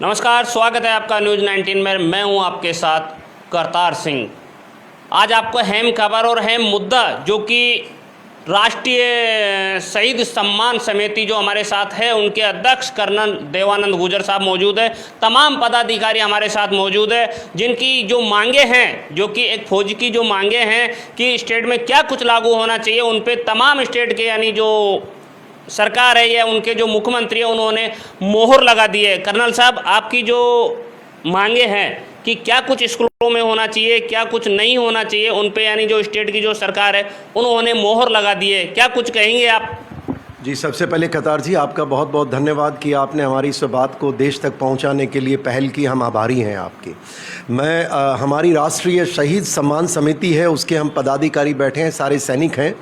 नमस्कार, स्वागत है आपका न्यूज़ 19 में। मैं हूं आपके साथ करतार सिंह। आज आपको अहम खबर और अहम मुद्दा जो कि राष्ट्रीय शहीद सम्मान समिति जो हमारे साथ है उनके अध्यक्ष कर्नल देवानंद गुर्जर साहब मौजूद है। तमाम पदाधिकारी हमारे साथ मौजूद है जिनकी जो मांगे हैं, जो कि एक फौज की जो मांगे हैं कि स्टेट में क्या कुछ लागू होना चाहिए, उन पे तमाम स्टेट के यानी जो सरकार है या उनके जो मुख्यमंत्री है उन्होंने मोहर लगा दी है। कर्नल साहब, आपकी जो मांगे हैं कि क्या कुछ स्कूलों में होना चाहिए, क्या कुछ नहीं होना चाहिए, उन पे यानी जो स्टेट की जो सरकार है उन्होंने मोहर लगा दी है, क्या कुछ कहेंगे आप? जी, सबसे पहले कतार जी आपका बहुत बहुत धन्यवाद कि आपने हमारी इस बात को देश तक पहुंचाने के लिए पहल की। हम आभारी हैं आपके। हमारी राष्ट्रीय शहीद सम्मान समिति है, उसके हम पदाधिकारी बैठे हैं, सारे सैनिक हैं।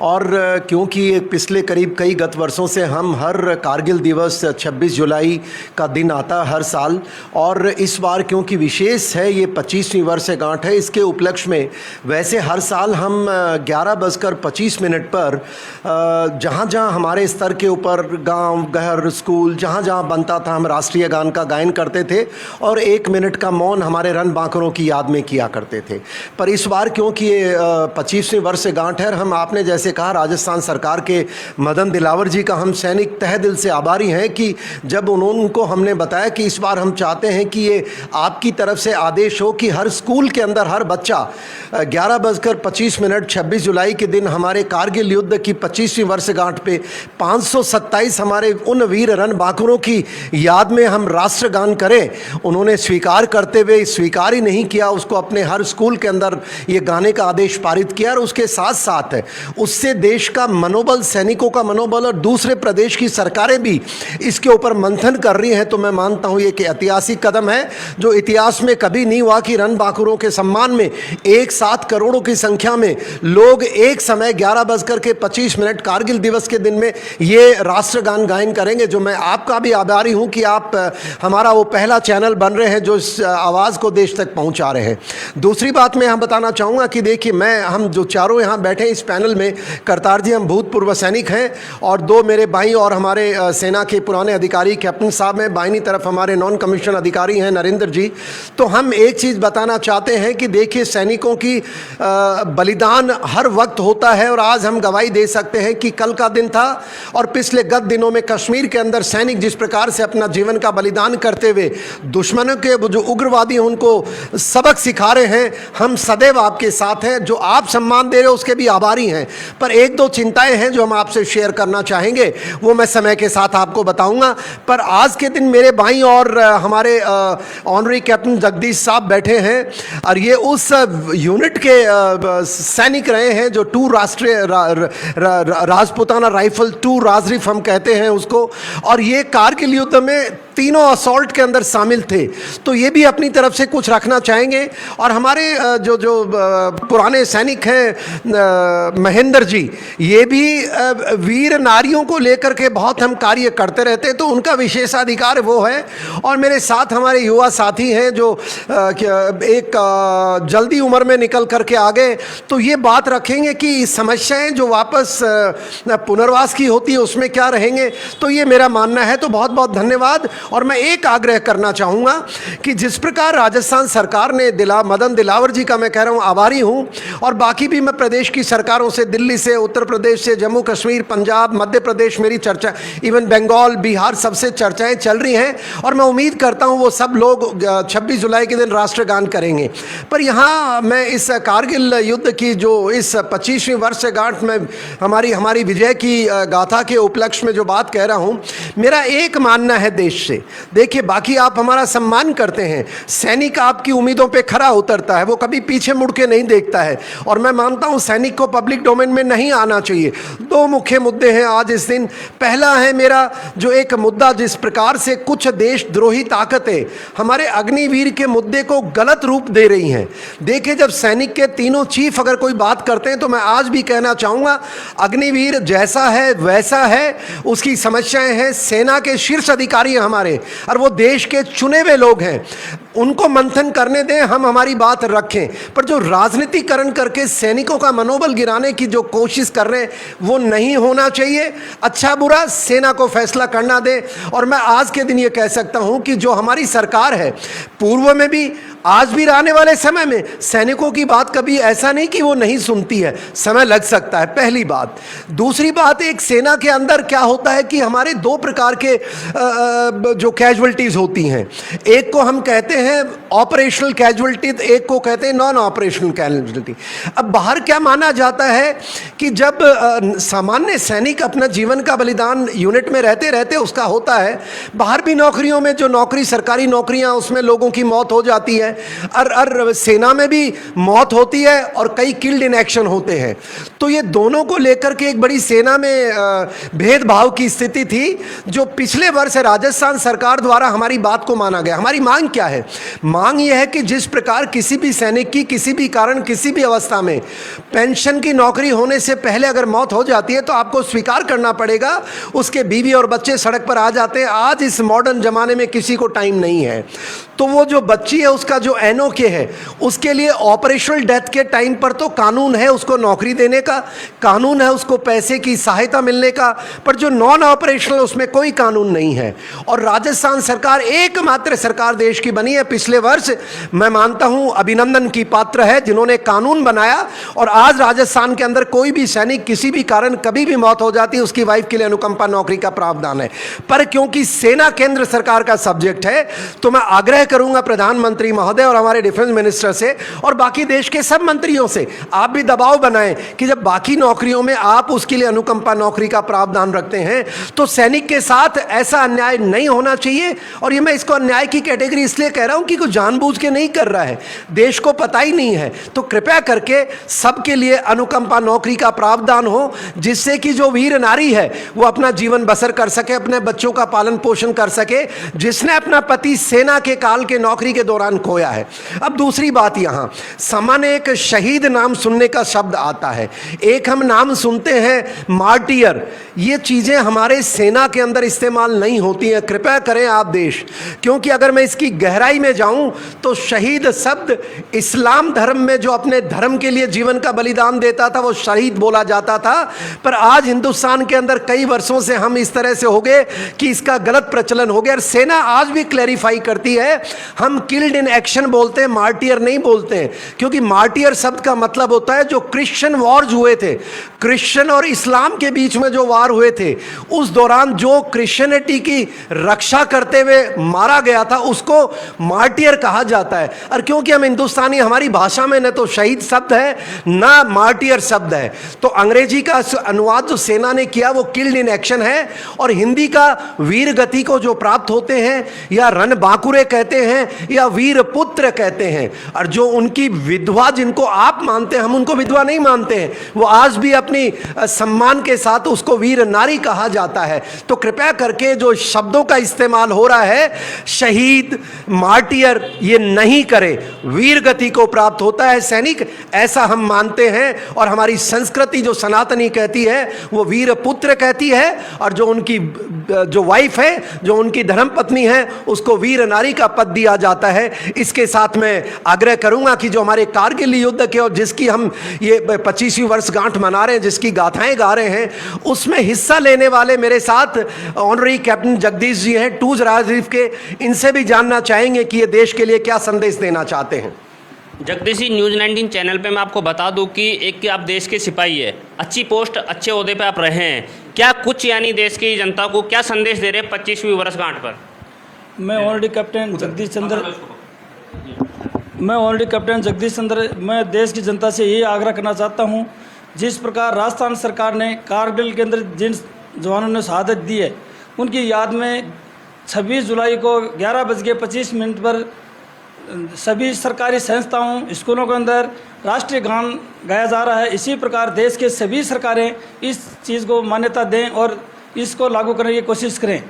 और क्योंकि पिछले करीब कई गत वर्षों से हम हर कारगिल दिवस 26 जुलाई का दिन आता है हर साल, और इस बार क्योंकि विशेष है, ये 25वीं वर्षगांठ है, इसके उपलक्ष्य में वैसे हर साल हम 11:25 पर जहाँ जहाँ हमारे स्तर के ऊपर गांव, घर, स्कूल जहाँ जहाँ बनता था हम राष्ट्रीय गान का गायन करते थे और 1 मिनट का मौन हमारे रन बांकरों की याद में किया करते थे। पर इस बार क्योंकि ये 25वीं वर्षगांठ है, हम आपने जैसे कहा राजस्थान सरकार के मदन दिलावर जी का हम सैनिक तहे दिल से आभारी हैं कि जब उनको हमने बताया कि इस बार हम चाहते हैं कि ये आपकी तरफ से आदेश हो कि हर स्कूल के अंदर हर बच्चा 11:25 26 जुलाई के दिन हमारे कारगिल युद्ध की 25वीं वर्षगांठ पे 527 हमारे उन वीर रण बांकुरों की याद में हम राष्ट्रगान करें। उन्होंने स्वीकार करते हुए स्वीकार ही नहीं किया, उसको अपने हर स्कूल के अंदर ये गाने का आदेश पारित किया। और उसके साथ साथ उससे देश का मनोबल, सैनिकों का मनोबल और दूसरे प्रदेश की सरकारें भी इसके ऊपर मंथन कर रही हैं। तो मैं मानता हूं ये कि ऐतिहासिक कदम है जो इतिहास में कभी नहीं हुआ कि रण बांकुरों के सम्मान में एक साथ करोड़ों की संख्या में लोग एक समय 11:25 कारगिल दिवस के दिन में ये राष्ट्रगान गायन करेंगे। जो मैं आपका भी आभारी हूं कि आप हमारा वो पहला चैनल बन रहे हैं जो इस आवाज़ को देश तक पहुंचा रहे हैं। दूसरी बात मैं यहाँ बताना चाहूँगा कि देखिए, हम जो चारों यहाँ बैठे इस पैनल में, करतार जी हम भूतपूर्व सैनिक हैं और 2 मेरे भाई और हमारे सेना के पुराने अधिकारी कैप्टन साहब हैं, बाईनी तरफ हमारे नॉन कमीशन अधिकारी हैं नरेंद्र जी। तो हम एक चीज़ बताना चाहते हैं कि देखिए, सैनिकों की बलिदान हर वक्त होता है और आज हम गवाही दे सकते हैं कि कल का दिन था और पिछले गत दिनों में कश्मीर के अंदर सैनिक जिस प्रकार से अपना जीवन का बलिदान करते हुए दुश्मनों के जो उग्रवादी हैं उनको सबक सिखा रहे हैं। हम सदैव आपके साथ हैं, जो आप सम्मान दे रहे हो उसके भी आभारी हैं। पर 1-2 चिंताएं हैं जो हम आपसे शेयर करना चाहेंगे, वो मैं समय के साथ आपको बताऊंगा। पर आज के दिन मेरे भाई और हमारे ऑनरी कैप्टन जगदीश साहब बैठे हैं और ये उस यूनिट के सैनिक रहे हैं जो 2 राष्ट्रीय राजपुताना राइफल 2 राजरिफ हम कहते हैं उसको, और ये कारगिल युद्ध में तीनों असॉल्ट के अंदर शामिल थे। तो ये भी अपनी तरफ से कुछ रखना चाहेंगे। और हमारे जो पुराने सैनिक हैं महेंद्र जी, ये भी वीर नारियों को लेकर के बहुत हम कार्य करते रहते हैं, तो उनका विशेषाधिकार वो है। और मेरे साथ हमारे युवा साथी हैं जो एक जल्दी उम्र में निकल करके आ गए, तो ये बात रखेंगे कि समस्याएं जो वापस पुनर्वास की होती है उसमें क्या रहेंगे। तो ये मेरा मानना है। तो बहुत बहुत धन्यवाद। और मैं एक आग्रह करना चाहूँगा कि जिस प्रकार राजस्थान सरकार ने मदन दिलावर जी का मैं कह रहा हूँ आभारी हूँ, और बाकी भी मैं प्रदेश की सरकारों से, दिल्ली से, उत्तर प्रदेश से, जम्मू कश्मीर, पंजाब, मध्य प्रदेश, मेरी चर्चा, इवन बंगाल, बिहार, सबसे चर्चाएं चल रही हैं और मैं उम्मीद करता हूँ वो सब लोग 26 जुलाई के दिन राष्ट्रगान करेंगे। पर यहाँ मैं इस कारगिल युद्ध की जो इस 25वीं वर्षगांठ में हमारी विजय की गाथा के उपलक्ष्य में जो बात कह रहा हूँ, मेरा एक मानना है देश से। देखिए, बाकी आप हमारा सम्मान करते हैं, सैनिक आपकी उम्मीदों पे खरा उतरता है, वो कभी पीछे मुड़ के नहीं देखता है। और मैं मानता हूं सैनिक को पब्लिक डोमेन में नहीं आना चाहिए। 2 मुख्य मुद्दे हैं आज इस दिन। पहला है मेरा जो एक मुद्दा, जिस प्रकार से कुछ देशद्रोही ताकतें हमारे अग्निवीर के मुद्दे को गलत रूप दे रही हैं। देखिए, जब सैनिक के तीनों चीफ अगर कोई बात करते हैं तो मैं आज भी कहना चाहूँगा, अग्निवीर जैसा है वैसा है, उसकी समस्याएं हैं। सेना के शीर्ष अधिकारी हमारे, और वो देश के चुने हुए लोग हैं। उनको मंथन करने दें, हम हमारी बात रखें। पर जो राजनीतिकरण करके सैनिकों का मनोबल गिराने की जो कोशिश कर रहे हैं वो नहीं होना चाहिए। अच्छा बुरा सेना को फैसला करना दे। और मैं आज के दिन ये कह सकता हूं कि जो हमारी सरकार है, पूर्व में भी, आज भी आने वाले समय में सैनिकों की बात कभी ऐसा नहीं कि वो नहीं सुनती है, समय लग सकता है, पहली बात। दूसरी बात, एक सेना के अंदर क्या होता है कि हमारे दो प्रकार के जो कैजुअल्टीज होती हैं, एक को हम कहते हैं ऑपरेशनल कैजुअल्टी, एक को कहते हैं नॉन ऑपरेशनल कैजुअल्टी। अब बाहर क्या माना जाता है कि जब सामान्य सैनिक अपना जीवन का बलिदान यूनिट में रहते रहते उसका होता है, बाहर भी नौकरियों में जो नौकरी, सरकारी नौकरियां, उसमें लोगों की मौत हो जाती है, और सेना में भी मौत होती है और कई किल्ड इन एक्शन होते हैं। तो ये दोनों को लेकर के एक बड़ी सेना में भेदभाव की स्थिति थी, जो पिछले वर्ष राजस्थान सरकार द्वारा हमारी बात को माना गया। हमारी मांग क्या है? मांग यह है कि जिस प्रकार किसी भी सैनिक की किसी भी कारण, किसी भी अवस्था में पेंशन की नौकरी होने से पहले अगर मौत हो जाती है तो आपको स्वीकार करना पड़ेगा, उसके बीवी और बच्चे सड़क पर आ जाते हैं। आज इस मॉडर्न जमाने में किसी को टाइम नहीं है, तो वो जो बच्ची है उसका जो एनओके है, उसके लिए ऑपरेशनल डेथ के टाइम पर तो कानून है उसको नौकरी देने का, कानून है उसको पैसे की सहायता मिलने का, पर जो नॉन ऑपरेशनल उसमें कोई कानून नहीं है। और राजस्थान सरकार एकमात्र सरकार देश की बनी है पिछले वर्ष, मैं मानता हूं अभिनंदन की पात्र है, जिन्होंने कानून बनाया। और आज राजस्थान के अंदर कोई भी सैनिक किसी भी कारण कभी भी मौत हो जाती है, उसकी वाइफ के लिए अनुकंपा नौकरी का प्रावधान है। पर क्योंकि सेना केंद्र सरकार का सब्जेक्ट है, तो मैं आग्रह करूंगा प्रधानमंत्री महोदय और हमारे डिफेंस मिनिस्टर से और बाकी देश के सब मंत्रियों से, आप भी दबाव बनाएं कि जब बाकी नौकरियों में आप उसके लिए अनुकंपा नौकरी का प्रावधान रखते हैं, तो सैनिक के साथ ऐसा अन्याय नहीं होना चाहिए। और ये मैं इसको अन्याय की कैटेगरी इसलिए कह रहा हूं कि कोई जानबूझ के नहीं कर रहा है, देश को पता ही नहीं है। तो कृपया करके सबके लिए अनुकंपा नौकरी का प्रावधान हो, जिससे कि जो वीर नारी है वो अपना जीवन बसर कर सके, अपने बच्चों का पालन पोषण कर सके, जिसने अपना पति सेना के काल के नौकरी के दौरान खोया है। अब दूसरी बात, यहां सामान्य एक शहीद नाम सुनने का शब्द आता है, एक हम नाम सुनते हैं मार्टियर। ये चीजें हमारे सेना के अंदर इस्तेमाल नहीं होती हैं, कृपया करें आप देश। क्योंकि अगर मैं इसकी गहराई में जाऊं तो शहीद शब्द इस्लाम धर्म में जो अपने धर्म के लिए जीवन का बलिदान देता था वो शहीद बोला जाता था। पर आज हिंदुस्तान के अंदर कई वर्षों से हम इस तरह से हो गए कि इसका गलत प्रचलन हो गया। और सेना आज भी क्लैरिफाई करती है, हम किल्ड इन एक्शन बोलते हैं, मार्टियर नहीं बोलते हैं। क्योंकि मार्टियर शब्द का मतलब होता है जो क्रिश्चियन वॉर्स हुए थे, क्रिश्चियन और इस्लाम के बीच में जो वार हुए थे, उस दौरान जो क्रिश्चियनिटी की रक्षा करते हुए मारा गया था उसको मार्टियर कहा जाता है। और क्योंकि हम हिंदुस्तानी, हमारी भाषा में न तो शहीद शब्द है ना मार्टियर शब्द है, तो अंग्रेजी का अनुवाद जो सेना ने किया वो किल्ड इन एक्शन है। और हिंदी का वीर गति को जो प्राप्त होते हैं, या रण बांकुरे कहते हैं, या वीर पुत्र कहते हैं। और जो उनकी विधवा, जिनको आप मानते हैं, हम उनको विधवा नहीं मानते हैं, वो आज भी अपनी सम्मान के साथ उसको वीर नारी कहा जाता है। तो कृपया करके जो शब्दों का इस्तेमाल हो रहा है, शहीद, मार्टियर, ये नहीं करे। वीर गति को प्राप्त होता है सैनिक, ऐसा हम मानते हैं। और हमारी संस्कृति जो सनातनी कहती है वो वीर पुत्र कहती है, और जो उनकी जो वाइफ है, जो उनकी धर्मपत्नी है, उसको वीर नारी का पद दिया जाता है। इसके साथ मैं आग्रह करूंगा कि जो हमारे कारगिल युद्ध के और जिसकी हम ये 25वीं वर्षगांठ मना रहे हैं, जिसकी गाथाएं गा रहे हैं, उसमें हिस्सा लेने वाले मेरे साथ ऑनरी कैप्टन जगदीश जी हैं, टूज राजदीप के। इनसे भी जानना चाहेंगे कि ये देश के लिए क्या संदेश देना चाहते हैं। जगदीश जी, न्यूज़ 19 चैनल पे मैं आपको बता दूं कि एक कि आप देश के सिपाही है, अच्छी पोस्ट, अच्छे ओहदे पे आप रहे हैं, क्या कुछ यानी देश की जनता को क्या संदेश दे रहे हैं 25वीं वर्षगांठ पर? मैं ऑलरेडी कैप्टन जगदीश चंद्र मैं देश की जनता से यही आग्रह करना चाहता हूं, जिस प्रकार राजस्थान सरकार ने कारगिल के अंदर जिन जवानों ने शहादत दी है, उनकी याद में 26 जुलाई को 11:25 पर सभी सरकारी संस्थाओं, स्कूलों के अंदर राष्ट्रीय गान गाया जा रहा है। इसी प्रकार देश के सभी सरकारें इस चीज़ को मान्यता दें और इसको लागू करने की कोशिश करें।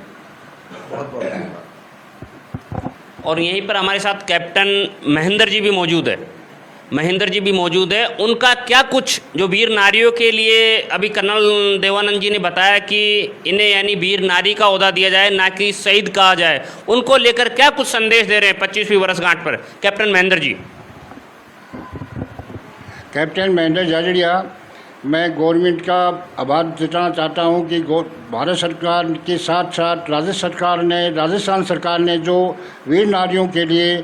और यहीं पर हमारे साथ कैप्टन महेंद्र जी भी मौजूद है। महेंद्र जी भी मौजूद है। उनका क्या कुछ जो वीर नारियों के लिए अभी कर्नल देवानंद जी ने बताया कि इन्हें यानी वीर नारी का ओहदा दिया जाए, ना कि शहीद कहा जाए, उनको लेकर क्या कुछ संदेश दे रहे हैं 25वीं वर्षगांठ पर कैप्टन महेंद्र जी? कैप्टन महेंद्र झाझड़िया, मैं गवर्नमेंट का आभार जताना चाहता हूं कि भारत सरकार के साथ साथ राजस्थान सरकार ने जो वीर नारियों के लिए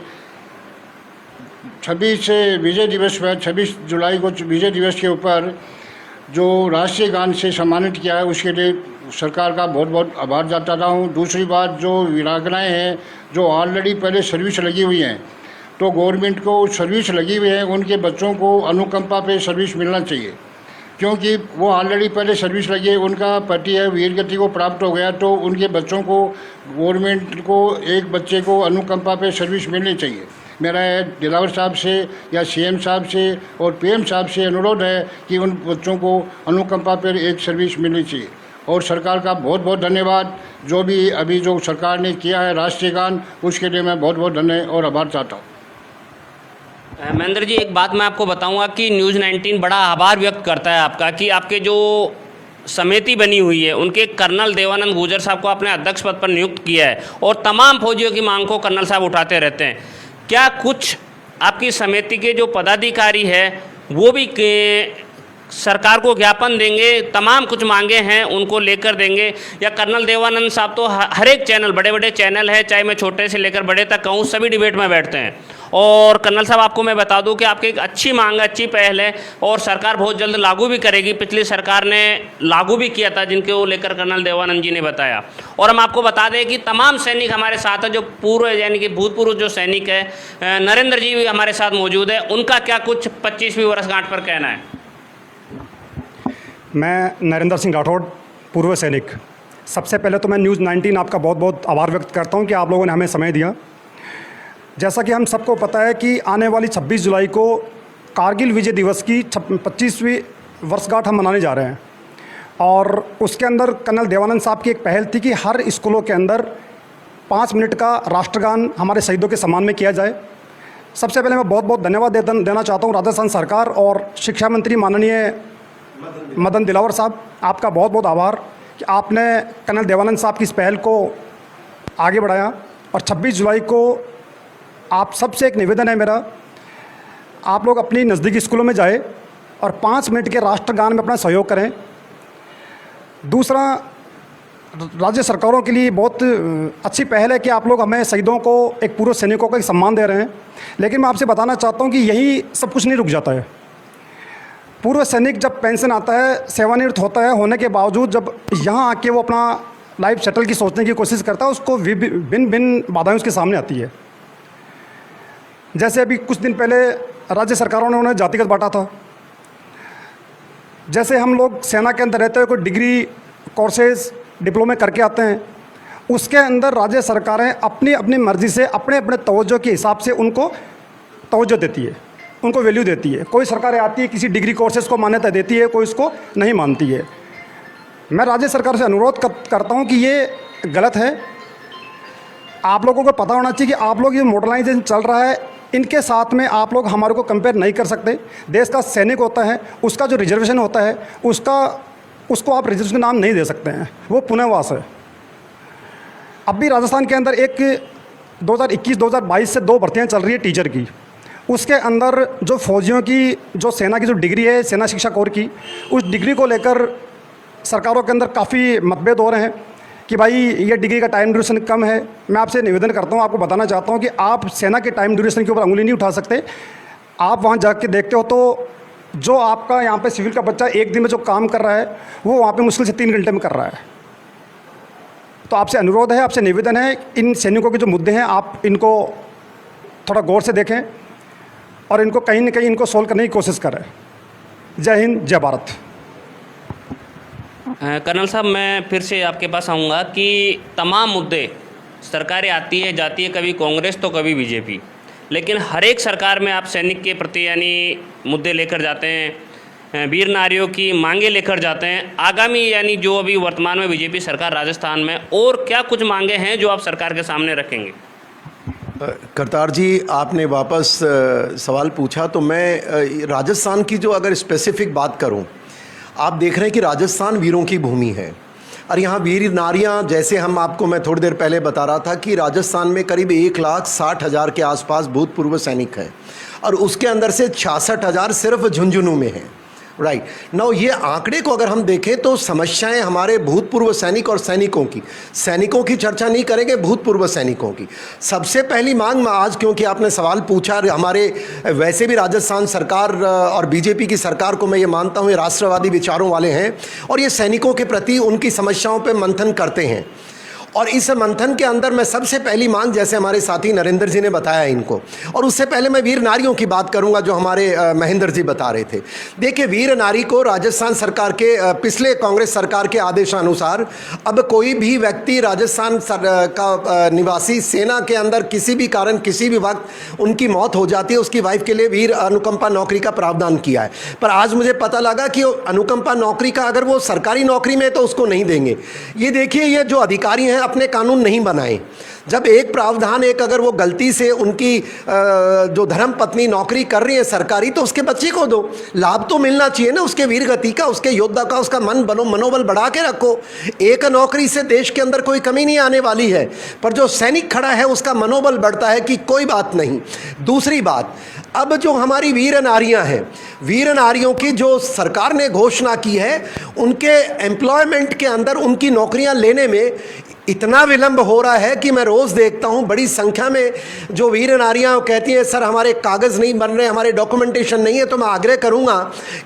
26 विजय दिवस पर 26 जुलाई को विजय दिवस के ऊपर जो राष्ट्रीय गान से सम्मानित किया है, उसके लिए सरकार का बहुत बहुत आभार जताता हूँ। दूसरी बात, जो वीरांगनाएँ हैं जो ऑलरेडी पहले सर्विस लगी हुई हैं, तो गवर्नमेंट को सर्विस लगी हुई है उनके बच्चों को अनुकंपा पे सर्विस मिलना चाहिए, क्योंकि वो ऑलरेडी पहले सर्विस लगी है, उनका पति है वीर गति को प्राप्त हो गया, तो उनके बच्चों को गवर्नमेंट को एक बच्चे को अनुकंपा पे सर्विस मिलनी चाहिए। मेरा दिलावर साहब से या सीएम साहब से और पीएम साहब से अनुरोध है कि उन बच्चों को अनुकंपा पर एक सर्विस मिलनी चाहिए। और सरकार का बहुत बहुत धन्यवाद, जो भी अभी जो सरकार ने किया है राष्ट्रीय गान, उसके लिए मैं बहुत बहुत धन्यवाद और आभार चाहता हूँ। महेंद्र जी, एक बात मैं आपको बताऊंगा कि न्यूज़ 19 बड़ा आभार व्यक्त करता है आपका कि आपके जो समिति बनी हुई है उनके कर्नल देवानंद गुर्जर साहब को आपने अध्यक्ष पद पर नियुक्त किया है और तमाम फौजियों की मांग को कर्नल साहब उठाते रहते हैं। क्या कुछ आपकी समिति के जो पदाधिकारी है वो भी सरकार को ज्ञापन देंगे, तमाम कुछ मांगे हैं उनको लेकर देंगे, या कर्नल देवानंद साहब तो हर एक चैनल, बड़े बड़े चैनल है, चाहे मैं छोटे से लेकर बड़े तक कहूँ, सभी डिबेट में बैठते हैं? और कर्नल साहब, आपको मैं बता दूं कि आपकी एक अच्छी मांग है, अच्छी पहल है और सरकार बहुत जल्द लागू भी करेगी। पिछली सरकार ने लागू भी किया था, जिनके वो लेकर कर्नल देवानंद जी ने बताया। और हम आपको बता दें कि तमाम सैनिक हमारे साथ हैं, जो पूर्व यानी कि भूतपूर्व जो सैनिक है, नरेंद्र जी भी हमारे साथ मौजूद है। उनका क्या कुछ 25वीं वर्षगांठ पर कहना है? मैं नरेंद्र सिंह राठौड़, पूर्व सैनिक। सबसे पहले तो मैं न्यूज़ 19 आपका बहुत बहुत आभार व्यक्त करता हूं कि आप लोगों ने हमें समय दिया। जैसा कि हम सबको पता है कि आने वाली 26 जुलाई को कारगिल विजय दिवस की 25वीं वर्षगांठ हम मनाने जा रहे हैं, और उसके अंदर कर्नल देवानंद साहब की एक पहल थी कि हर स्कूलों के अंदर 5 मिनट का राष्ट्रगान हमारे शहीदों के सम्मान में किया जाए। सबसे पहले मैं बहुत बहुत धन्यवाद देना चाहता हूँ राजस्थान सरकार और शिक्षा मंत्री माननीय मदन दिलावर साहब, आपका बहुत बहुत आभार कि आपने कर्नल देवानंद साहब की इस पहल को आगे बढ़ाया। और 26 जुलाई को आप सबसे एक निवेदन है मेरा, आप लोग अपनी नज़दीकी स्कूलों में जाए और 5 मिनट के राष्ट्रगान में अपना सहयोग करें। दूसरा, राज्य सरकारों के लिए बहुत अच्छी पहल है कि आप लोग हमें शहीदों को, एक पूर्व सैनिकों को एक सम्मान दे रहे हैं, लेकिन मैं आपसे बताना चाहता हूँ कि यही सब कुछ नहीं रुक जाता है। पूर्व सैनिक जब पेंशन आता है, सेवानिवृत्त होता है, होने के बावजूद जब यहाँ आके वो अपना लाइफ सेटल की सोचने की कोशिश करता है, उसको भिन्न भिन्न बाधाएं उसके सामने आती है। जैसे अभी कुछ दिन पहले राज्य सरकारों ने उन्हें जातिगत बांटा था। जैसे हम लोग सेना के अंदर रहते हुए कोई डिग्री कोर्सेज डिप्लोमे करके आते हैं, उसके अंदर राज्य सरकारें अपनी अपनी मर्ज़ी से अपने अपने तवज्जो के हिसाब से उनको तवज्जो देती है, उनको वैल्यू देती है। कोई सरकारें आती है किसी डिग्री कोर्सेज को मान्यता देती है, कोई इसको नहीं मानती है। मैं राज्य सरकार से अनुरोध करता हूं कि ये गलत है। आप लोगों को पता होना चाहिए कि आप लोग ये मॉडर्नाइजेशन चल रहा है, इनके साथ में आप लोग हमारे को कंपेयर नहीं कर सकते। देश का सैनिक होता है, उसका जो रिजर्वेशन होता है, उसको आप रिजर्वेशन नाम नहीं दे सकते हैं, वो पुनर्वास है। अब भी राजस्थान के अंदर एक 2021-2022 से 2 भर्तियाँ चल रही है टीचर की। उसके अंदर जो फौजियों की, जो सेना की जो डिग्री है, सेना शिक्षा कोर की, उस डिग्री को लेकर सरकारों के अंदर काफ़ी मतभेद हो रहे हैं कि भाई ये डिग्री का टाइम ड्यूरेशन कम है। मैं आपसे निवेदन करता हूँ, आपको बताना चाहता हूँ कि आप सेना के टाइम ड्यूरेशन के ऊपर उंगली नहीं उठा सकते। आप वहाँ जाके देखते हो तो जो आपका यहाँ पे सिविल का बच्चा 1 दिन में जो काम कर रहा है, वो वहाँ पे मुश्किल से 3 घंटे में कर रहा है। तो आपसे अनुरोध है, आपसे निवेदन है, इन सैनिकों के जो मुद्दे हैं आप इनको थोड़ा गौर से देखें और इनको कहीं न कहीं इनको सोल्व करने की कोशिश करें। जय हिंद, जय भारत। कर्नल साहब, मैं फिर से आपके पास आऊँगा कि तमाम मुद्दे, सरकारें आती है जाती है, कभी कांग्रेस तो कभी बीजेपी, लेकिन हर एक सरकार में आप सैनिक के प्रति यानी मुद्दे लेकर जाते हैं, वीर नारियों की मांगे लेकर जाते हैं। आगामी यानी जो अभी वर्तमान में बीजेपी सरकार राजस्थान में, और क्या कुछ मांगे हैं जो आप सरकार के सामने रखेंगे? करतार जी, आपने वापस सवाल पूछा तो मैं राजस्थान की जो अगर स्पेसिफिक बात करूं, आप देख रहे हैं कि राजस्थान वीरों की भूमि है और यहाँ वीर नारियाँ, जैसे हम आपको मैं थोड़ी देर पहले बता रहा था कि राजस्थान में करीब 1,60,000 के आसपास भूतपूर्व सैनिक हैं और उसके अंदर से 66,000 सिर्फ झुंझुनू में हैं। राइट नाउ ये आंकड़े को अगर हम देखें तो समस्याएं हमारे भूतपूर्व सैनिक और सैनिकों की चर्चा नहीं करेंगे, भूतपूर्व सैनिकों की सबसे पहली मांग मैं आज, क्योंकि आपने सवाल पूछा, हमारे वैसे भी राजस्थान सरकार और बीजेपी की सरकार को मैं ये मानता हूँ ये राष्ट्रवादी विचारों वाले हैं और ये सैनिकों के प्रति उनकी समस्याओं पर मंथन करते हैं। और इस मंथन के अंदर मैं सबसे पहली मांग, जैसे हमारे साथी नरेंद्र जी ने बताया इनको, और उससे पहले मैं वीर नारियों की बात करूंगा जो हमारे महेंद्र जी बता रहे थे। देखिए, वीर नारी को राजस्थान सरकार के पिछले कांग्रेस सरकार के आदेशानुसार अब कोई भी व्यक्ति राजस्थान का निवासी सेना के अंदर किसी भी कारण किसी भी वक्त उनकी मौत हो जाती है, उसकी वाइफ के लिए वीर अनुकंपा नौकरी का प्रावधान किया है। पर आज मुझे पता लगा कि अनुकंपा नौकरी का अगर वो सरकारी नौकरी में है तो उसको नहीं देंगे। ये देखिए, ये जो अधिकारी हैं अपने कानून नहीं बनाए। जब एक प्रावधान, एक अगर वो गलती से उनकी जो धर्म पत्नी नौकरी कर रही है सरकारी, तो उसके बच्चे को दो, लाभ तो मिलना चाहिए ना उसके वीर गति का, उसके योद्धा का, उसका मनोबल बढ़ा के रखो। एक नौकरी से देश के अंदर कोई कमी नहीं आने वाली है, पर जो सैनिक खड़ा है उसका मनोबल बढ़ता है कि कोई बात नहीं। दूसरी बात, अब जो हमारी वीर नारियां हैं, वीर नारियों की जो सरकार ने घोषणा की है, उनके एम्प्लॉयमेंट के अंदर उनकी नौकरियां लेने में इतना विलंब हो रहा है कि मैं रोज़ देखता हूं बड़ी संख्या में जो वीर नारियां कहती हैं सर हमारे कागज़ नहीं बन रहे, हमारे डॉक्यूमेंटेशन नहीं है। तो मैं आग्रह करूंगा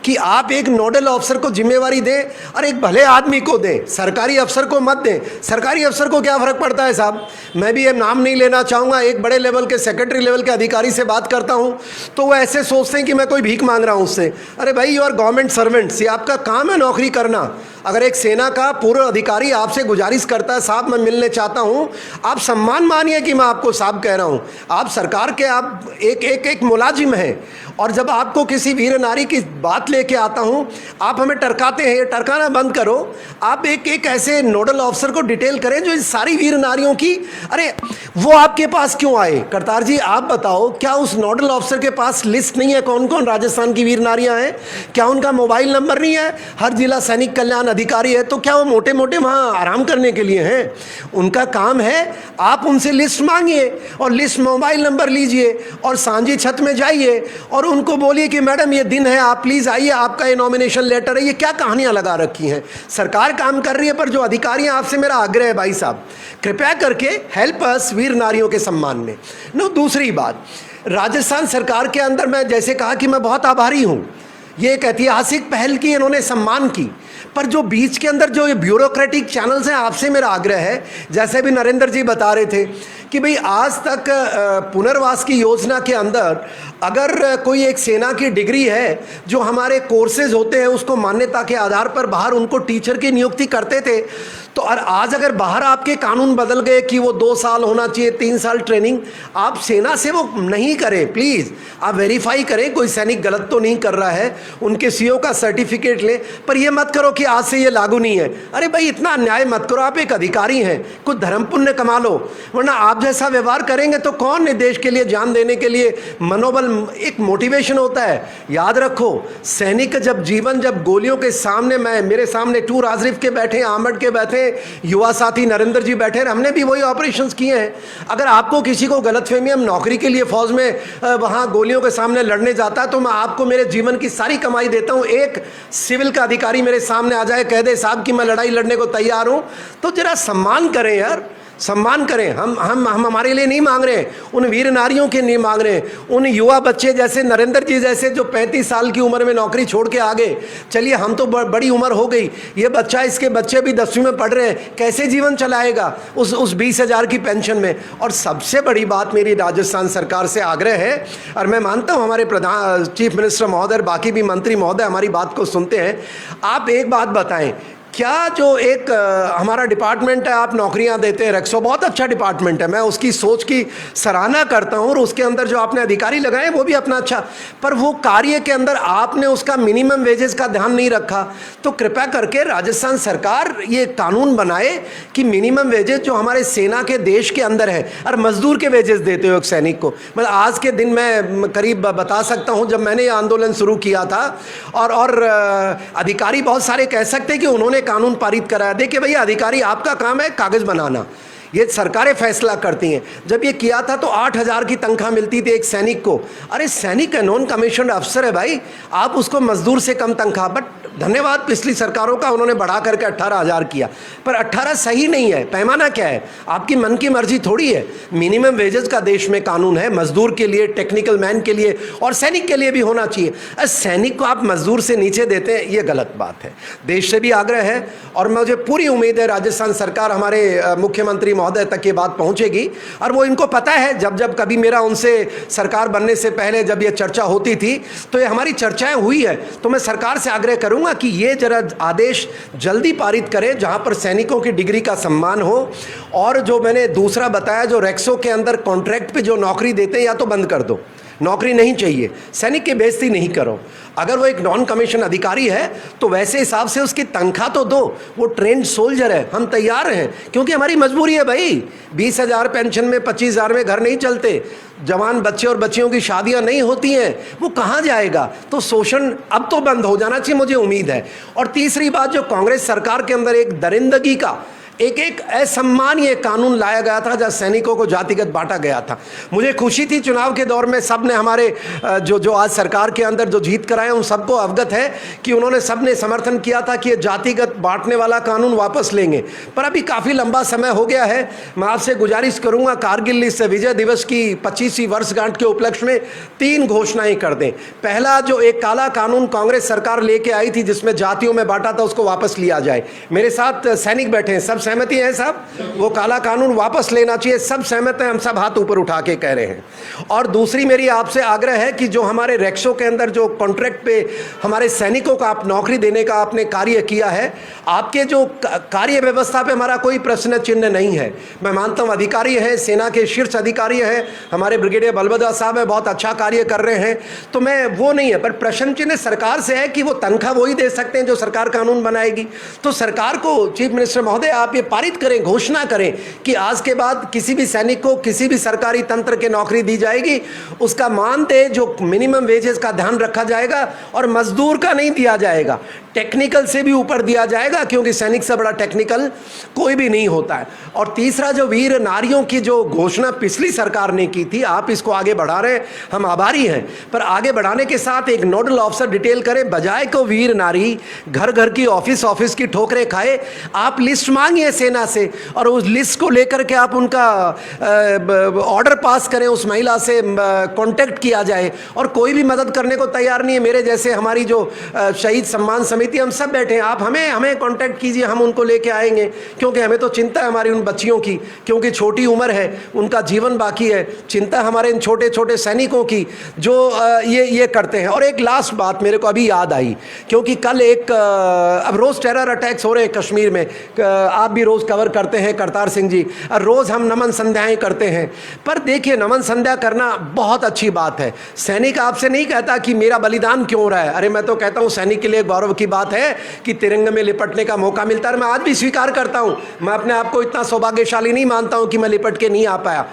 कि आप एक नोडल ऑफिसर को जिम्मेवारी दें और एक भले आदमी को दें, सरकारी अफसर को मत दें। सरकारी अफसर को क्या फ़र्क पड़ता है साहब, मैं भी ये नाम नहीं लेना चाहूँगा, एक बड़े लेवल के सेक्रेटरी लेवल के अधिकारी से बात करता हूँ तो वो ऐसे सोचते हैं कि मैं कोई भीख मांग रहा हूँ उससे। अरे भाई, यू आर गवर्नमेंट सर्वेंट्स, ये आपका काम है नौकरी करना। अगर एक सेना का पूर्व अधिकारी आपसे गुजारिश करता है साहब मैं मिलने चाहता हूं, आप सम्मान मानिए कि मैं आपको साहब कह रहा हूं। आप सरकार के आप एक मुलाजिम हैं और जब आपको किसी वीर नारी की बात लेके आता हूं आप हमें टरकाते हैं। टरकाना बंद करो, आप एक ऐसे नोडल ऑफिसर को डिटेल करें जो इन सारी वीर नारियों की, अरे वो आपके पास क्यों आए? करतार जी आप बताओ, क्या उस नोडल ऑफिसर के पास लिस्ट नहीं है कौन कौन राजस्थान की वीर नारियां हैं? क्या उनका मोबाइल नंबर नहीं है? हर जिला सैनिक कल्याण अधिकारी है, तो क्या वो मोटे मोटे वहाँ आराम करने के लिए हैं? उनका काम है आप उनसे लिस्ट मांगिए और लिस्ट मोबाइल नंबर लीजिए और सांझी छत में जाइए और उनको बोलिए कि मैडम ये दिन है, आप प्लीज़ आइए, आपका ये नॉमिनेशन लेटर है। ये क्या कहानियाँ लगा रखी हैं? सरकार काम कर रही है, पर जो अधिकारी हैं आपसे मेरा आग्रह है भाई साहब, कृपया करके हेल्प अस वीर नारियों के सम्मान में। नो, दूसरी बात, राजस्थान सरकार के अंदर मैं जैसे कहा कि मैं बहुत आभारी हूँ, ये एक ऐतिहासिक पहल की इन्होंने सम्मान की, पर जो बीच के अंदर जो ये ब्यूरोक्रेटिक चैनल्स हैं आपसे मेरा आग्रह है, जैसे भी नरेंद्र जी बता रहे थे कि भाई आज तक पुनर्वास की योजना के अंदर अगर कोई एक सेना की डिग्री है, जो हमारे कोर्सेज होते हैं उसको मान्यता के आधार पर बाहर उनको टीचर की नियुक्ति करते थे, तो और आज अगर बाहर आपके कानून बदल गए कि वो 2 साल होना चाहिए, 3 साल ट्रेनिंग, आप सेना से वो नहीं करें। प्लीज़ आप वेरीफाई करें कोई सैनिक गलत तो नहीं कर रहा है, उनके सीओ का सर्टिफिकेट लें, पर ये मत करो कि आज से ये लागू नहीं है। अरे भाई, इतना अन्याय मत करो, आप एक अधिकारी हैं, कुछ धर्म पुण्य कमा लो, वरना आप जैसा व्यवहार करेंगे तो कौन है देश के लिए जान देने के लिए मनोबल, एक मोटिवेशन होता है। याद रखो, सैनिक जब गोलियों के सामने, मेरे सामने 2 राजरीफ के बैठे, आमड के बैठे, युवा साथी नरेंद्र जी बैठे, हमने भी वही ऑपरेशंस किए हैं। अगर आपको किसी को गलतफहमी हम नौकरी के लिए फौज में वहां गोलियों के सामने लड़ने जाता है, तो मैं आपको मेरे जीवन की सारी कमाई देता हूं। एक सिविल का अधिकारी मेरे सामने आ जाए, कह दे साहब कि मैं लड़ाई लड़ने को तैयार हूं, तो जरा सम्मान करें यार, सम्मान करें। हम हमारे लिए नहीं मांग रहे हैं, उन वीर नारियों के नहीं मांग रहे हैं, उन युवा बच्चे जैसे नरेंद्र जी जैसे जो 35 साल की उम्र में नौकरी छोड़ के आ गए। चलिए, हम तो बड़ी उम्र हो गई, ये बच्चा, इसके बच्चे भी 10वीं में पढ़ रहे हैं, कैसे जीवन चलाएगा उस 20,000 की पेंशन में? और सबसे बड़ी बात मेरी राजस्थान सरकार से आग्रह है, और मैं मानता हूँ हमारे चीफ मिनिस्टर महोदय, बाकी भी मंत्री महोदय हमारी बात को सुनते हैं, आप एक बात बताएं क्या जो एक हमारा डिपार्टमेंट है, आप नौकरियां देते हैं, रेक्सो बहुत अच्छा डिपार्टमेंट है, मैं उसकी सोच की सराहना करता हूं, और उसके अंदर जो आपने अधिकारी लगाए वो भी अपना अच्छा, पर वो कार्य के अंदर आपने उसका मिनिमम वेजेस का ध्यान नहीं रखा। तो कृपया करके राजस्थान सरकार ये कानून बनाए कि मिनिमम वेजेस जो हमारे सेना के देश के अंदर है, और मजदूर के वेजेस देते हो एक सैनिक को। मतलब आज के दिन मैं करीब बता सकता हूं, जब मैंने ये आंदोलन शुरू किया था, और अधिकारी बहुत सारे कह सकते हैं कि उन्होंने कानून पारित कराया। देखिए भैया, अधिकारी आपका काम है कागज बनाना, ये सरकारें फैसला करती हैं। जब ये किया था तो 8,000 की तनख्वाह मिलती थी एक सैनिक को। अरे सैनिक है, नॉन कमीशन्ड अफसर है भाई, आप उसको मजदूर से कम तनख्वाह। बट धन्यवाद पिछली सरकारों का, उन्होंने बढ़ा करके 18,000 किया, पर 18 सही नहीं है। पैमाना क्या है? आपकी मन की मर्जी थोड़ी है। मिनिमम वेजेस का देश में कानून है, मजदूर के लिए, टेक्निकल मैन के लिए और सैनिक के लिए भी होना चाहिए। सैनिक को आप मजदूर से नीचे देते हैं, ये गलत बात है। देश से भी आग्रह है, और मुझे पूरी उम्मीद है राजस्थान सरकार, हमारे मुख्यमंत्री महोदय तक ये बात पहुंचेगी, और वो इनको पता है, जब जब कभी मेरा उनसे सरकार बनने से पहले जब ये चर्चा होती थी तो ये हमारी चर्चाएं हुई है। तो मैं सरकार से आग्रह करूंगा कि ये जरा आदेश जल्दी पारित करें जहां पर सैनिकों की डिग्री का सम्मान हो। और जो मैंने दूसरा बताया, जो रेक्सो के अंदर कॉन्ट्रैक्ट पे जो नौकरी देते हैं, या तो बंद कर दो, नौकरी नहीं चाहिए, सैनिक की बेइज्जती नहीं करो। अगर वो एक नॉन कमीशन अधिकारी है तो वैसे हिसाब से उसकी तनख्वाह तो दो, वो ट्रेंड सोल्जर है, हम तैयार हैं, क्योंकि हमारी मजबूरी है भाई। 20,000 पेंशन में, 25,000 में घर नहीं चलते, जवान बच्चे और बच्चियों की शादियां नहीं होती हैं, वो कहाँ जाएगा? तो शोषण अब तो बंद हो जाना चाहिए, मुझे उम्मीद है। और तीसरी बात, जो कांग्रेस सरकार के अंदर एक दरिंदगी का एक असम्मानीय कानून लाया गया था, जहाँ सैनिकों को जातिगत बांटा गया था। मुझे खुशी थी चुनाव के दौर में सब ने, हमारे जो आज सरकार के अंदर जो जीत कराए, उन सबको अवगत है कि उन्होंने सब ने समर्थन किया था कि ये जातिगत बांटने वाला कानून वापस लेंगे। पर अभी काफ़ी लंबा समय हो गया है। मैं आपसे गुजारिश करूंगा, कारगिल इस विजय दिवस की 25वीं वर्षगांठ के उपलक्ष्य में 3 घोषणाएं कर दें। पहला, जो एक काला कानून कांग्रेस सरकार लेके आई थी जिसमें जातियों में बांटा था, उसको वापस लिया जाए। मेरे साथ सैनिक बैठे हैं, सब सहमति है साहब, वो काला कानून वापस लेना चाहिए, सब सहमत हैं, हम सब हाथ ऊपर उठा के कह रहे हैं। और दूसरी मेरी आपसे आग्रह है कि जो हमारे रेक्सो के अंदर जो कॉन्ट्रैक्ट पे हमारे सैनिकों को आप नौकरी देने का आपने कार्य किया है, आपके जो कार्य व्यवस्था पे हमारा कोई प्रश्न चिन्ह नहीं है। मैं मानता हूँ अधिकारी हैं, सेना के शीर्ष अधिकारी हैं, हमारे ब्रिगेडियर बलभद्र साहब है, बहुत अच्छा कार्य कर रहे हैं, तो मैं वो नहीं है। पर प्रश्न चिन्ह सरकार से है कि वो तनख्वाह वही दे सकते हैं जो सरकार कानून बनाएगी। तो सरकार को, चीफ मिनिस्टर महोदय, आप ये पारित करें, घोषणा करें कि आज के बाद किसी भी सैनिक को किसी भी सरकारी तंत्र के नौकरी दी जाएगी, उसका मानदेय जो मिनिमम वेजेस का ध्यान रखा जाएगा, और मजदूर का नहीं दिया जाएगा, टेक्निकल से भी ऊपर दिया जाएगा, क्योंकि सैनिक से बड़ा टेक्निकल कोई भी नहीं होता है। और तीसरा, जो वीर नारियों की जो घोषणा पिछली सरकार ने की थी, आप इसको आगे बढ़ा रहे हैं, हम आभारी हैं। पर आगे बढ़ाने के साथ एक नोडल ऑफिसर डिटेल करें, बजाय को वीर नारी घर घर की, ऑफिस की ठोकरें खाए, आप लिस्ट मांगिए सेना से, और उस लिस्ट को लेकर के आप उनका ऑर्डर पास करें, उस महिला से कांटेक्ट किया जाए। और कोई भी मदद करने को तैयार नहीं है, मेरे जैसे हमारी जो शहीद सम्मान समिति, हम सब बैठे हैं, आप हमें कांटेक्ट कीजिए, हम उनको लेके आएंगे, क्योंकि हमें तो चिंता है हमारी उन बच्चियों की, क्योंकि छोटी उम्र है, उनका जीवन बाकी है। चिंता हमारे इन छोटे छोटे सैनिकों की जो ये करते हैं। और एक लास्ट बात मेरे को अभी याद आई, क्योंकि कल अब रोज़ टेरर अटैक्स हो रहे हैं कश्मीर में, आप भी रोज़ कवर करते हैं करतार सिंह जी, रोज़ हम नमन संध्याएं करते हैं। पर देखिए, नमन संध्या करना बहुत अच्छी बात है। सैनिक आपसे नहीं कहता कि मेरा बलिदान क्यों हो रहा है, अरे मैं तो कहता हूँ सैनिक के लिए गौरव की बात है कि तिरंगे में लिपटने का मौका मिलता है। मैं आज भी स्वीकार करता हूँ, मैं अपने आप को इतना सौभाग्यशाली नहीं मानता हूँ कि मैं लिपट के नहीं आ पाया,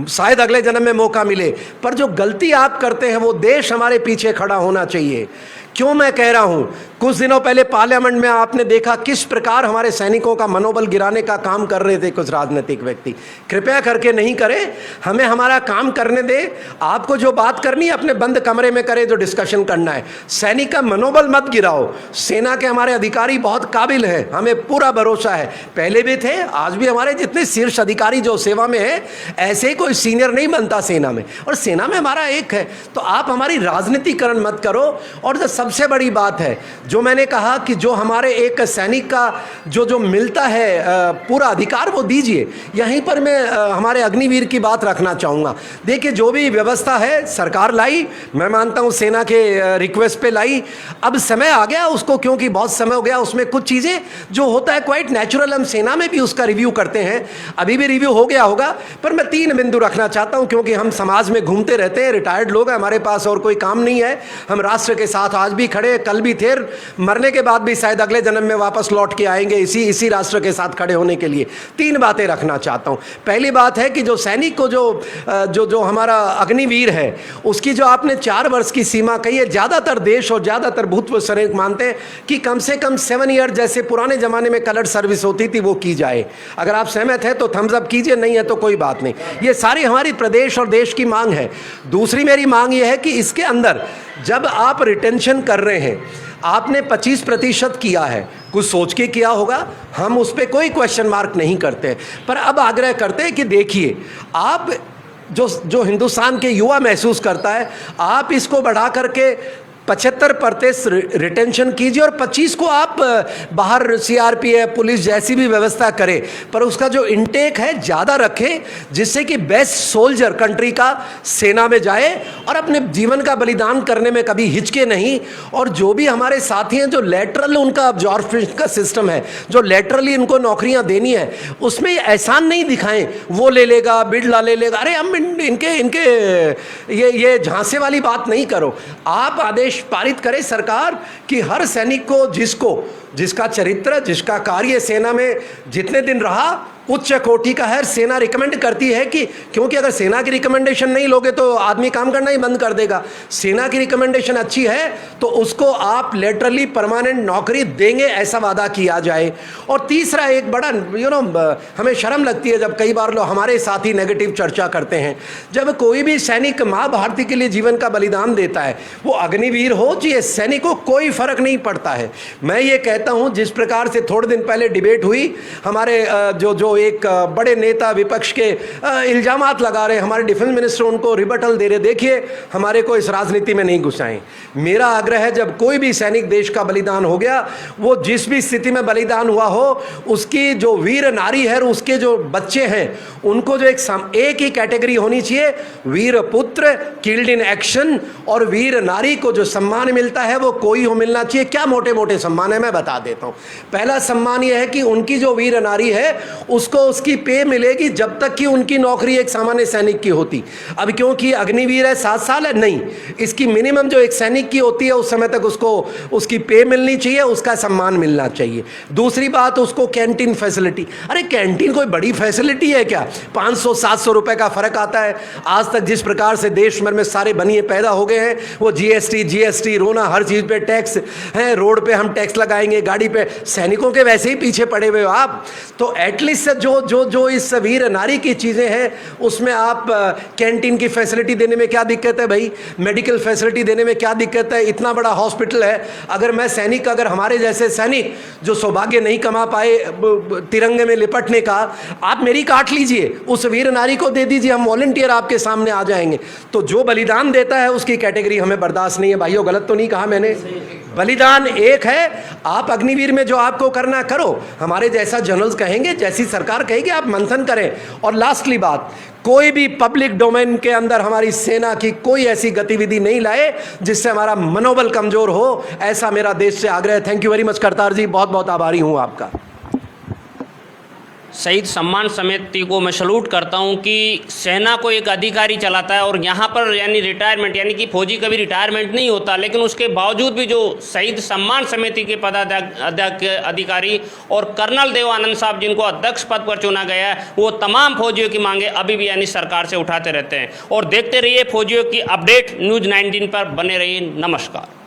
शायद अगले जन्म में मौका मिले। पर जो गलती आप करते हैं, वो देश हमारे पीछे खड़ा होना चाहिए। क्यों मैं कह रहा हूं, कुछ दिनों पहले पार्लियामेंट में आपने देखा किस प्रकार हमारे सैनिकों का मनोबल गिराने का काम कर रहे थे कुछ राजनीतिक व्यक्ति। कृपया करके नहीं करें, हमें हमारा काम करने दे। आपको जो बात करनी है अपने बंद कमरे में करें, जो डिस्कशन करना है। सैनिक का मनोबल मत गिराओ। सेना के हमारे अधिकारी बहुत काबिल हैं, हमें पूरा भरोसा है, पहले भी थे, आज भी हमारे जितने शीर्ष अधिकारी जो सेवा में है, ऐसे ही कोई सीनियर नहीं बनता सेना में, और सेना में हमारा एक है। तो आप हमारी राजनीतिकरण मत करो। और जब सबसे बड़ी बात है जो मैंने कहा कि जो हमारे एक सैनिक का जो मिलता है पूरा अधिकार वो दीजिए। यहीं पर मैं हमारे अग्निवीर की बात रखना चाहूँगा। देखिए जो भी व्यवस्था है सरकार लाई, मैं मानता हूँ सेना के रिक्वेस्ट पे लाई। अब समय आ गया उसको, क्योंकि बहुत समय हो गया, उसमें कुछ चीज़ें जो होता है क्वाइट नेचुरल, हम सेना में भी उसका रिव्यू करते हैं, अभी भी रिव्यू हो गया होगा। पर मैं 3 बिंदु रखना चाहता हूँ, क्योंकि हम समाज में घूमते रहते हैं, रिटायर्ड लोग हैं, हमारे पास और कोई काम नहीं है, हम राष्ट्र के साथ आज भी खड़े, कल भी थे, मरने के बाद भी शायद अगले जन्म में वापस लौट के आएंगे इसी राष्ट्र के साथ खड़े होने के लिए। 3 बातें रखना चाहता हूँ। पहली बात है कि जो सैनिक को जो हमारा अग्निवीर है उसकी जो आपने 4 वर्ष की सीमा कही है, ज़्यादातर देश और ज़्यादातर भूतपूर्व सैनिक मानते हैं कि कम से कम 7 ईयर जैसे पुराने ज़माने में कलर सर्विस होती थी वो की जाए। अगर आप सहमत हैं तो थम्स अप कीजिए, नहीं है तो कोई बात नहीं। ये सारी हमारी प्रदेश और देश की मांग है। दूसरी मेरी मांग ये है कि इसके अंदर जब आप रिटेंशन कर रहे हैं, आपने 25% किया है, कुछ सोच के किया होगा, हम उस पर कोई क्वेश्चन मार्क नहीं करते, पर अब आग्रह करते हैं कि देखिए आप जो हिंदुस्तान के युवा महसूस करता है, आप इसको बढ़ा करके 75% रिटेंशन कीजिए और 25 को आप बाहर सीआरपीएफ पुलिस जैसी भी व्यवस्था करें, पर उसका जो इनटेक है ज़्यादा रखें, जिससे कि बेस्ट सोल्जर कंट्री का सेना में जाए और अपने जीवन का बलिदान करने में कभी हिचके नहीं। और जो भी हमारे साथी हैं जो लेटरल उनका अब्जॉर्प्शन का सिस्टम है, जो लेटरली इनको नौकरियां देनी है, उसमें एहसान नहीं दिखाएं, वो ले लेगा बिड़ला ले लेगा, अरे हम इनके ये झांसे वाली बात नहीं करो। आप आदेश पारित करे सरकार कि हर सैनिक को जिसका चरित्र, जिसका कार्य सेना में जितने दिन रहा उच्च कोटि का है, सेना रिकमेंड करती है कि, क्योंकि अगर सेना की रिकमेंडेशन नहीं लोगे तो आदमी काम करना ही बंद कर देगा। सेना की रिकमेंडेशन अच्छी है तो उसको आप लेटरली परमानेंट नौकरी देंगे, ऐसा वादा किया जाए। और तीसरा एक बड़ा हमें शर्म लगती है जब कई बार लोग हमारे साथी नेगेटिव चर्चा करते हैं, जब कोई भी सैनिक माँ भारती के लिए जीवन का बलिदान देता है, वो अग्निवीर हो चाहे सैनिक को, कोई फर्क नहीं पड़ता है। मैं ये कहता हूँ जिस प्रकार से थोड़े दिन पहले डिबेट हुई, हमारे जो एक बड़े नेता विपक्ष के इल्जामात लगा रहे, हमारे डिफेंस मिनिस्टर उनको रिबटल दे रहे, देखिए हमारे को इस राजनीति में नहीं घुसाएं। मेरा आग्रह है जब कोई भी सैनिक देश का बलिदान हो गया, वो जिस भी स्थिति में बलिदान हुआ हो, उसकी जो वीर नारी है, उसके जो बच्चे हैं, उनको जो एक ही कैटेगरी होनी चाहिए, वीर पुत्र किल्ड इन एक्शन, और वीर नारी को जो सम्मान मिलता है वो कोई हो मिलना चाहिए। क्या मोटे मोटे सम्मान है मैं बता देता हूँ। पहला सम्मान यह है कि उनकी जो वीर नारी है उसको उसकी पे मिलेगी जब तक कि उनकी नौकरी एक सामान्य सैनिक की होती। अब क्योंकि अग्निवीर है 7 साल है, नहीं, इसकी मिनिमम जो एक सैनिक की होती है उस समय तक उसको उसकी पे मिलनी चाहिए, उसका सम्मान मिलना चाहिए। दूसरी बात, उसको कैंटीन फैसिलिटी, अरे कैंटीन कोई बड़ी फैसिलिटी है क्या? 500-700 रुपए का फर्क आता है। आज तक जिस प्रकार से देश भर में सारे बनिए पैदा हो गए हैं, वो जीएसटी रोना, हर चीज़ पे टैक्स है, रोड पे हम टैक्स लगाएंगे, गाड़ी पे, सैनिकों के वैसे ही पीछे पड़े हुए हो आप। तो एटलीस्ट जो इस वीर नारी की चीज़ें हैं उसमें आप कैंटीन की फैसिलिटी देने में क्या दिक्कत है भाई? मेडिकल फैसिलिटी देने में क्या दिक्कत है? इतना बड़ा हॉस्पिटल है। अगर मैं सैनिक, अगर हमारे जैसे सैनिक जो सौभाग्य नहीं कमा पाए तिरंगे में लिपटने का, आप मेरी काट लीजिए, उस वीर नारी को दे दीजिए, हम वॉलंटियर आपके सामने आ जाएंगे। तो जो बलिदान देता है उसकी कैटेगरी हमें बर्दाश्त नहीं है। भाइयों गलत तो नहीं कहा मैंने? बलिदान एक है, आप अग्निवीर में जो आपको करना करो, हमारे जैसा जनरल्स कहेंगे, जैसी सरकार कहेगी आप मंथन करें। और लास्टली बात, कोई भी पब्लिक डोमेन के अंदर हमारी सेना की कोई ऐसी गतिविधि नहीं लाए जिससे हमारा मनोबल कमजोर हो, ऐसा मेरा देश से आग्रह है। Thank you very much Kartar ji, बहुत बहुत आभारी हूँ आपका। शहीद सम्मान समिति को मैं सलूट करता हूं कि सेना को एक अधिकारी चलाता है, और यहाँ पर यानी रिटायरमेंट, यानी कि फौजी कभी रिटायरमेंट नहीं होता, लेकिन उसके बावजूद भी जो शहीद सम्मान समिति के पदाध्यक्ष अधिकारी और कर्नल देवानंद साहब जिनको अध्यक्ष पद पर चुना गया है, वो तमाम फौजियों की मांगे अभी भी यानी सरकार से उठाते रहते हैं। और देखते रहिए फौजियों की अपडेट न्यूज़ 19 पर, बने रहिए। नमस्कार।